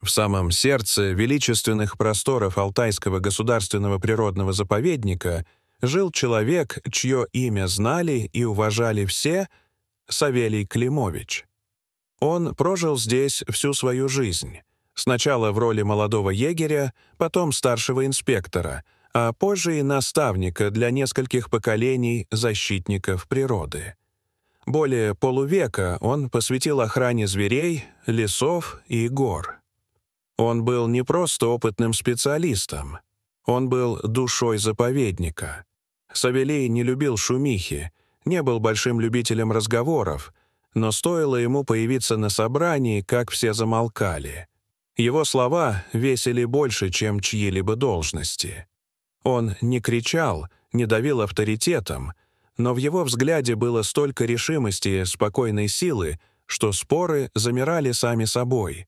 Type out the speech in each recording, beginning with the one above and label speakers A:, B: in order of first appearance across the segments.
A: В самом сердце величественных просторов Алтайского государственного природного заповедника жил человек, чье имя знали и уважали все — Савелий Климович. Он прожил здесь всю свою жизнь. Сначала в роли молодого егеря, потом старшего инспектора, а позже и наставника для нескольких поколений защитников природы. Более полувека он посвятил охране зверей, лесов и гор. Он был не просто опытным специалистом, он был душой заповедника. Савелий не любил шумихи, не был большим любителем разговоров, но стоило ему появиться на собрании, как все замолкали. Его слова весили больше, чем чьи-либо должности. Он не кричал, не давил авторитетом, но в его взгляде было столько решимости и спокойной силы, что споры замирали сами собой.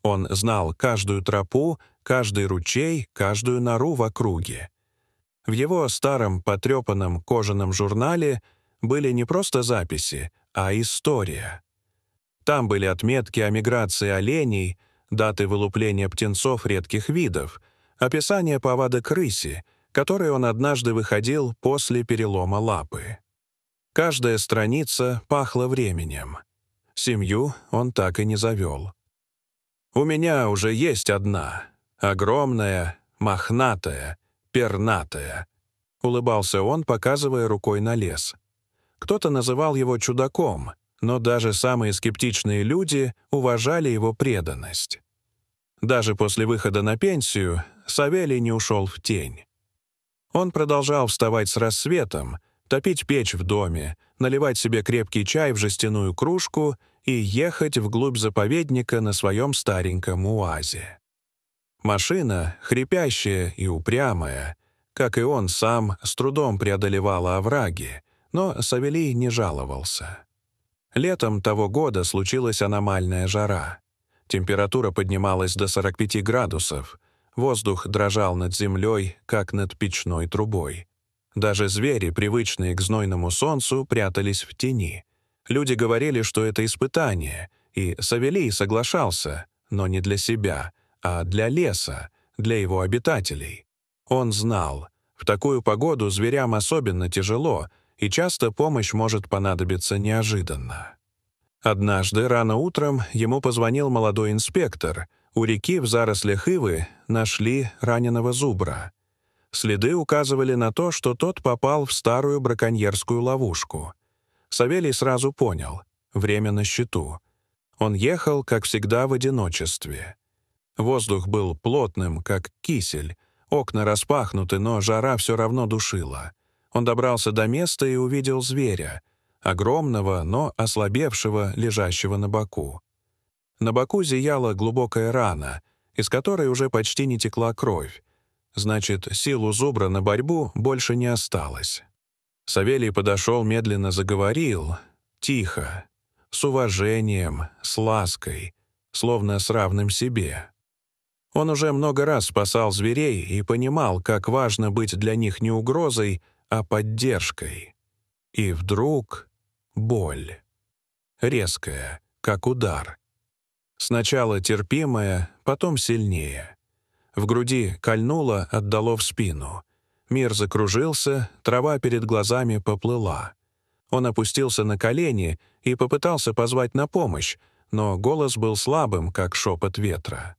A: Он знал каждую тропу, каждый ручей, каждую нору в округе. В его старом потрепанном кожаном журнале были не просто записи, а история. Там были отметки о миграции оленей, даты вылупления птенцов редких видов, описание повадок рыси, которой он однажды выходил после перелома лапы. Каждая страница пахла временем. Семью он так и не завел. «У меня уже есть одна, огромная, мохнатая, пернатая», — улыбался он, показывая рукой на лес. Кто-то называл его чудаком, но даже самые скептичные люди уважали его преданность. Даже после выхода на пенсию Савелий не ушел в тень. Он продолжал вставать с рассветом, топить печь в доме, наливать себе крепкий чай в жестяную кружку и ехать вглубь заповедника на своем стареньком УАЗе. Машина, хрипящая и упрямая, как и он сам, с трудом преодолевала овраги, но Савелий не жаловался. Летом того года случилась аномальная жара. Температура поднималась до 45 градусов, воздух дрожал над землей, как над печной трубой. Даже звери, привычные к знойному солнцу, прятались в тени. Люди говорили, что это испытание, и Савелий соглашался, но не для себя, а для леса, для его обитателей. Он знал, в такую погоду зверям особенно тяжело, и часто помощь может понадобиться неожиданно. Однажды рано утром ему позвонил молодой инспектор. У реки в зарослях ивы нашли раненого зубра. Следы указывали на то, что тот попал в старую браконьерскую ловушку. Савелий сразу понял — время на счету. Он ехал, как всегда, в одиночестве. Воздух был плотным, как кисель, окна распахнуты, но жара все равно душила. Он добрался до места и увидел зверя, огромного, но ослабевшего, лежащего на боку. На боку зияла глубокая рана, из которой уже почти не текла кровь. Значит, сил у зубра на борьбу больше не осталось. Савелий подошел, медленно заговорил, тихо, с уважением, с лаской, словно с равным себе. Он уже много раз спасал зверей и понимал, как важно быть для них не угрозой, а поддержкой. И вдруг боль. Резкая, как удар. Сначала терпимая, потом сильнее. В груди кольнуло, отдало в спину. Мир закружился, трава перед глазами поплыла. Он опустился на колени и попытался позвать на помощь, но голос был слабым, как шепот ветра.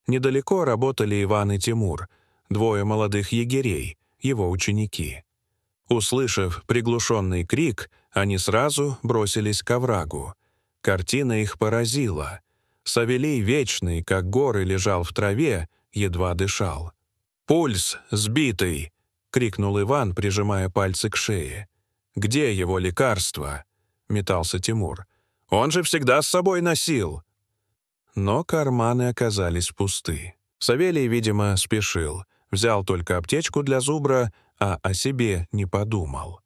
A: Недалеко работали Иван и Тимур, двое молодых егерей, его ученики. Услышав приглушенный крик, они сразу бросились к оврагу. Картина их поразила. Савелий, вечный, как горы, лежал в траве, едва дышал. «Пульс сбитый!» — крикнул Иван, прижимая пальцы к шее. «Где его лекарство?» — метался Тимур. «Он же всегда с собой носил!» Но карманы оказались пусты. Савелий, видимо, спешил. Взял только аптечку для зубра, а о себе не подумал.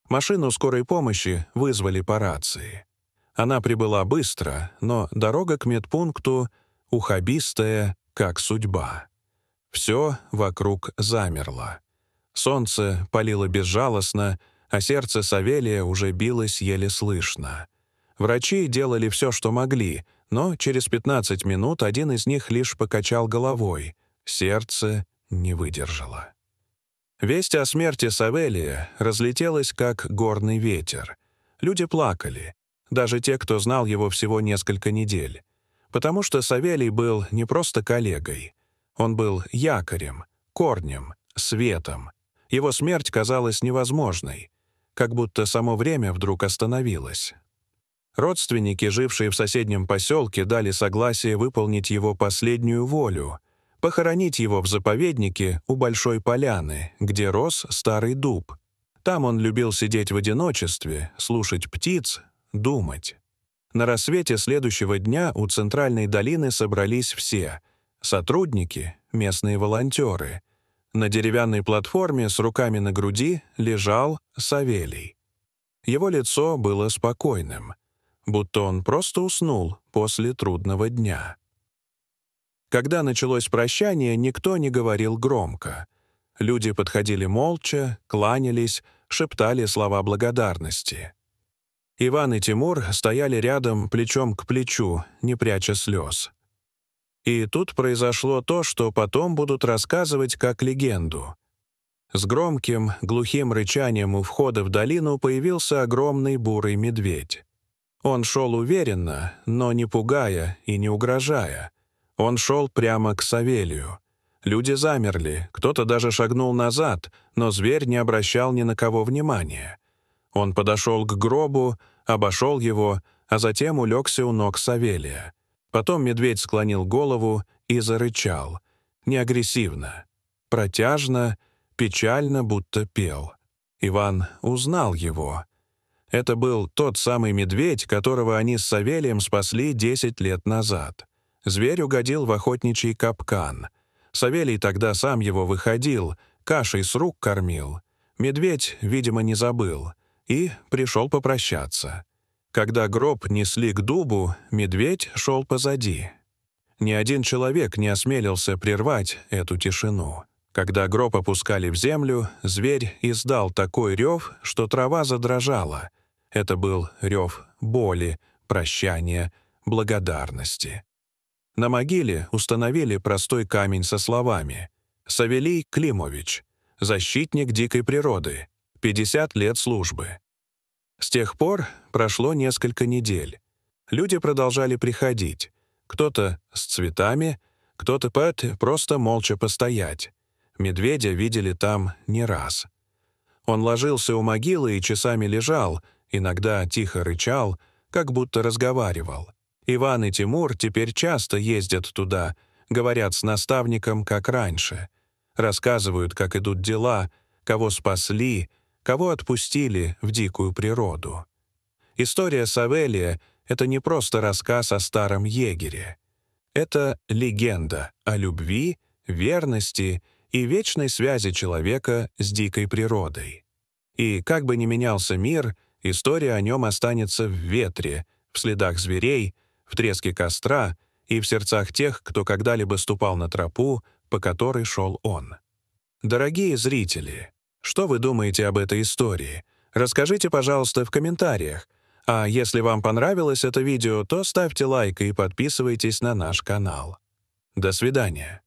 A: Машину скорой помощи вызвали по рации. Она прибыла быстро, но дорога к медпункту ухабистая, как судьба. Все вокруг замерло. Солнце палило безжалостно, а сердце Савелия уже билось еле слышно. Врачи делали все, что могли, Но через 15 минут один из них лишь покачал головой. Сердце не выдержало. Весть о смерти Савелия разлетелась, как горный ветер. Люди плакали, даже те, кто знал его всего несколько недель. Потому что Савелий был не просто коллегой. Он был якорем, корнем, светом. Его смерть казалась невозможной, как будто само время вдруг остановилось. Родственники, жившие в соседнем поселке, дали согласие выполнить его последнюю волю — похоронить его в заповеднике у Большой Поляны, где рос старый дуб. Там он любил сидеть в одиночестве, слушать птиц, думать. На рассвете следующего дня у Центральной долины собрались все — сотрудники, местные волонтеры. На деревянной платформе с руками на груди лежал Савелий. Его лицо было спокойным, будто он просто уснул после трудного дня. Когда началось прощание, никто не говорил громко. Люди подходили молча, кланялись, шептали слова благодарности. Иван и Тимур стояли рядом плечом к плечу, не пряча слез. И тут произошло то, что потом будут рассказывать как легенду. С громким, глухим рычанием у входа в долину появился огромный бурый медведь. Он шел уверенно, но не пугая и не угрожая. Он шел прямо к Савелию. Люди замерли, кто-то даже шагнул назад, но зверь не обращал ни на кого внимания. Он подошел к гробу, обошел его, а затем улегся у ног Савелия. Потом медведь склонил голову и зарычал. Не агрессивно, протяжно, печально, будто пел. Иван узнал его. Это был тот самый медведь, которого они с Савелием спасли 10 лет назад. Зверь угодил в охотничий капкан. Савелий тогда сам его выходил, кашей с рук кормил. Медведь, видимо, не забыл и пришел попрощаться. Когда гроб несли к дубу, медведь шел позади. Ни один человек не осмелился прервать эту тишину. Когда гроб опускали в землю, зверь издал такой рев, что трава задрожала. Это был рев боли, прощания, благодарности. На могиле установили простой камень со словами: «Савелий Климович, защитник дикой природы, 50 лет службы». С тех пор прошло несколько недель. Люди продолжали приходить. Кто-то с цветами, кто-то просто молча постоять. Медведя видели там не раз. Он ложился у могилы и часами лежал, иногда тихо рычал, как будто разговаривал. Иван и Тимур теперь часто ездят туда, говорят с наставником, как раньше. Рассказывают, как идут дела, кого спасли, кого отпустили в дикую природу. История Савелия — это не просто рассказ о старом егере. Это легенда о любви, верности и вечной связи человека с дикой природой. И как бы ни менялся мир, история о нем останется в ветре, в следах зверей, в треске костра и в сердцах тех, кто когда-либо ступал на тропу, по которой шел он. Дорогие зрители, что вы думаете об этой истории? Расскажите, пожалуйста, в комментариях. А если вам понравилось это видео, то ставьте лайк и подписывайтесь на наш канал. До свидания.